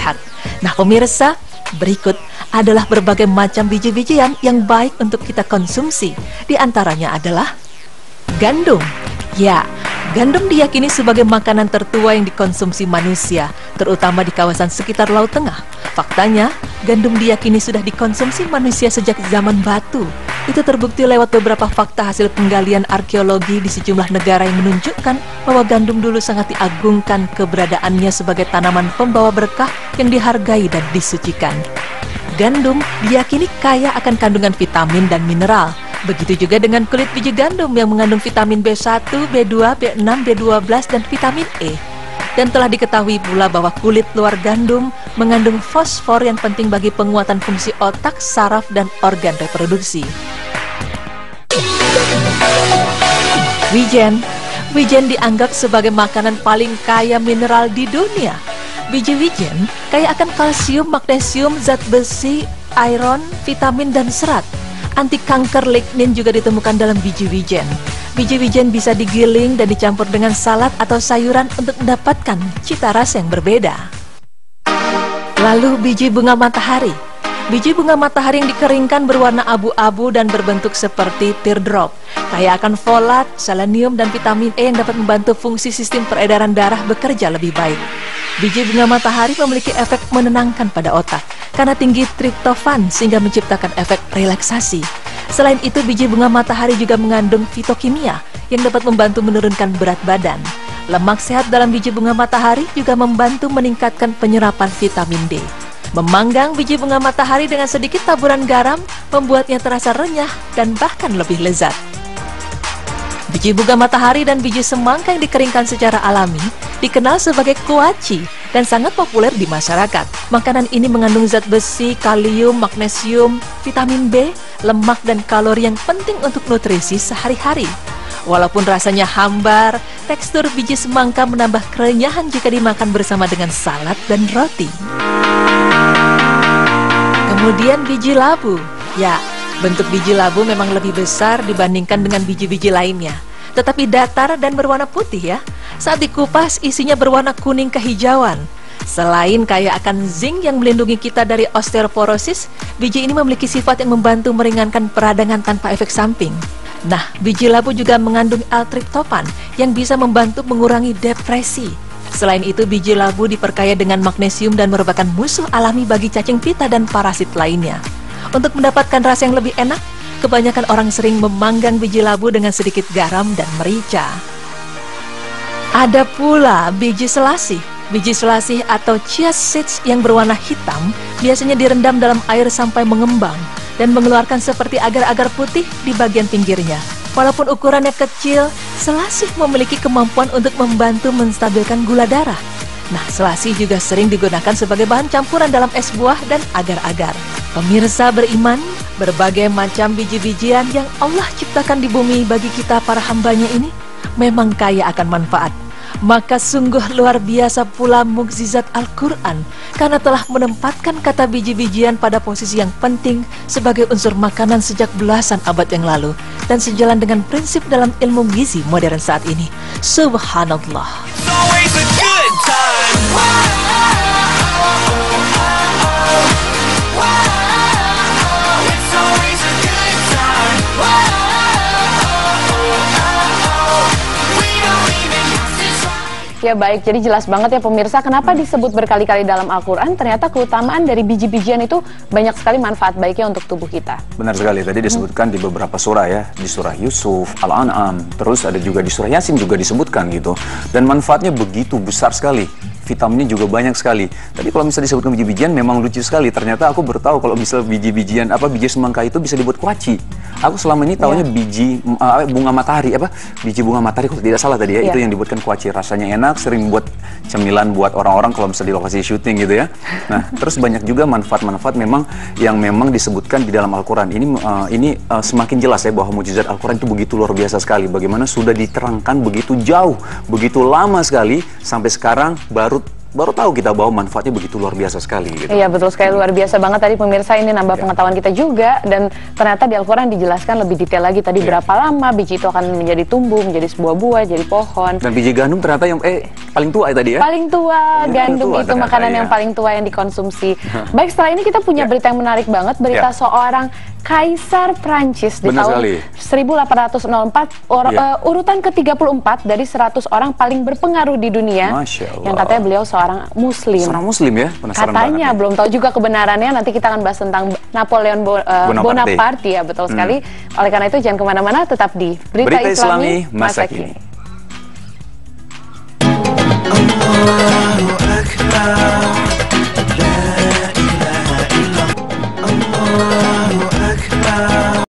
sehat. Nah pemirsa, berikut adalah berbagai macam biji-bijian yang baik untuk kita konsumsi. Di antaranya adalah gandum. Ya, gandum diyakini sebagai makanan tertua yang dikonsumsi manusia, terutama di kawasan sekitar Laut Tengah. Faktanya, gandum diyakini sudah dikonsumsi manusia sejak zaman batu. Itu terbukti lewat beberapa fakta hasil penggalian arkeologi di sejumlah negara yang menunjukkan bahwa gandum dulu sangat diagungkan keberadaannya sebagai tanaman pembawa berkah yang dihargai dan disucikan. Gandum diyakini kaya akan kandungan vitamin dan mineral. Begitu juga dengan kulit biji gandum yang mengandung vitamin B1, B2, B6, B12, dan vitamin E. Dan telah diketahui pula bahwa kulit luar gandum mengandung fosfor yang penting bagi penguatan fungsi otak, saraf, dan organ reproduksi. Wijen. Wijen dianggap sebagai makanan paling kaya mineral di dunia. Biji wijen kaya akan kalsium, magnesium, zat besi, iron, vitamin, dan serat. Anti kanker lignin juga ditemukan dalam biji wijen. Biji wijen bisa digiling dan dicampur dengan salad atau sayuran untuk mendapatkan cita rasa yang berbeda. Lalu biji bunga matahari. Biji bunga matahari yang dikeringkan berwarna abu-abu dan berbentuk seperti teardrop. Kaya akan folat, selenium, dan vitamin E yang dapat membantu fungsi sistem peredaran darah bekerja lebih baik. Biji bunga matahari memiliki efek menenangkan pada otak karena tinggi triptofan sehingga menciptakan efek relaksasi. Selain itu, biji bunga matahari juga mengandung fitokimia yang dapat membantu menurunkan berat badan. Lemak sehat dalam biji bunga matahari juga membantu meningkatkan penyerapan vitamin D. Memanggang biji bunga matahari dengan sedikit taburan garam membuatnya terasa renyah dan bahkan lebih lezat. Biji bunga matahari dan biji semangka yang dikeringkan secara alami dikenal sebagai kuaci dan sangat populer di masyarakat. Makanan ini mengandung zat besi, kalium, magnesium, vitamin B, lemak, dan kalori yang penting untuk nutrisi sehari-hari. Walaupun rasanya hambar, tekstur biji semangka menambah kerenyahan jika dimakan bersama dengan salad dan roti. Kemudian biji labu. Ya, bentuk biji labu memang lebih besar dibandingkan dengan biji-biji lainnya, tetapi datar dan berwarna putih ya. Saat dikupas, isinya berwarna kuning kehijauan. Selain kaya akan zinc yang melindungi kita dari osteoporosis, biji ini memiliki sifat yang membantu meringankan peradangan tanpa efek samping. Nah, biji labu juga mengandung L-tryptophan yang bisa membantu mengurangi depresi. Selain itu, biji labu diperkaya dengan magnesium dan merupakan musuh alami bagi cacing pita dan parasit lainnya. Untuk mendapatkan rasa yang lebih enak, kebanyakan orang sering memanggang biji labu dengan sedikit garam dan merica. Ada pula biji selasih. Biji selasih atau chia seeds yang berwarna hitam biasanya direndam dalam air sampai mengembang dan mengeluarkan seperti agar-agar putih di bagian pinggirnya. Walaupun ukurannya kecil, selasih memiliki kemampuan untuk membantu menstabilkan gula darah. Nah, selasih juga sering digunakan sebagai bahan campuran dalam es buah dan agar-agar. Pemirsa beriman, berbagai macam biji-bijian yang Allah ciptakan di bumi bagi kita para hambanya ini memang kaya akan manfaat. Maka sungguh luar biasa pula mukjizat Al-Quran karena telah menempatkan kata biji-bijian pada posisi yang penting sebagai unsur makanan sejak belasan abad yang lalu dan sejalan dengan prinsip dalam ilmu gizi modern saat ini. Subhanallah. Ya baik, jadi jelas banget ya pemirsa kenapa disebut berkali-kali dalam Al-Quran. Ternyata keutamaan dari biji-bijian itu banyak sekali manfaat baiknya untuk tubuh kita. Benar sekali, tadi disebutkan di beberapa surah ya. Di surah Yusuf, Al-An'am, terus ada juga di surah Yasin juga disebutkan gitu. Dan manfaatnya begitu besar sekali. Vitaminnya juga banyak sekali. Tadi kalau misalnya disebutkan biji-bijian memang lucu sekali. Ternyata aku baru tahu kalau misal biji-bijian biji semangka itu bisa dibuat kuaci. Aku selama ini tahunya biji bunga matahari biji bunga matahari kalau tidak salah tadi ya. Itu yang dibuatkan kuaci, rasanya enak, sering buat cemilan buat orang-orang kalau misalnya di lokasi syuting gitu ya. Nah, terus banyak juga manfaat-manfaat memang yang memang disebutkan di dalam Al-Quran. Ini semakin jelas ya bahwa mukjizat Al-Quran itu begitu luar biasa sekali. Bagaimana sudah diterangkan begitu jauh, begitu lama sekali sampai sekarang baru baru tahu kita bahwa manfaatnya begitu luar biasa sekali gitu. Iya betul sekali, luar biasa banget tadi pemirsa, ini nambah pengetahuan kita juga, dan ternyata di Al-Quran dijelaskan lebih detail lagi tadi berapa lama biji itu akan menjadi tumbuh, menjadi sebuah buah, jadi pohon. Dan biji gandum ternyata yang paling tua tadi ya? Paling tua, gandum itu makanan yang paling tua yang dikonsumsi. Baik, setelah ini kita punya berita yang menarik banget, berita seorang Kaisar Prancis di tahun 1804, urutan ke-34 dari 100 orang paling berpengaruh di dunia. Masya Allah. Yang katanya beliau seorang muslim. Seorang muslim ya? Penasaran katanya, banget, belum tahu juga kebenarannya. Nanti kita akan bahas tentang Napoleon Bonaparte ya, betul sekali. Oleh karena itu jangan kemana-mana, tetap di Berita Islami Masa Kini. Allahu Akbar.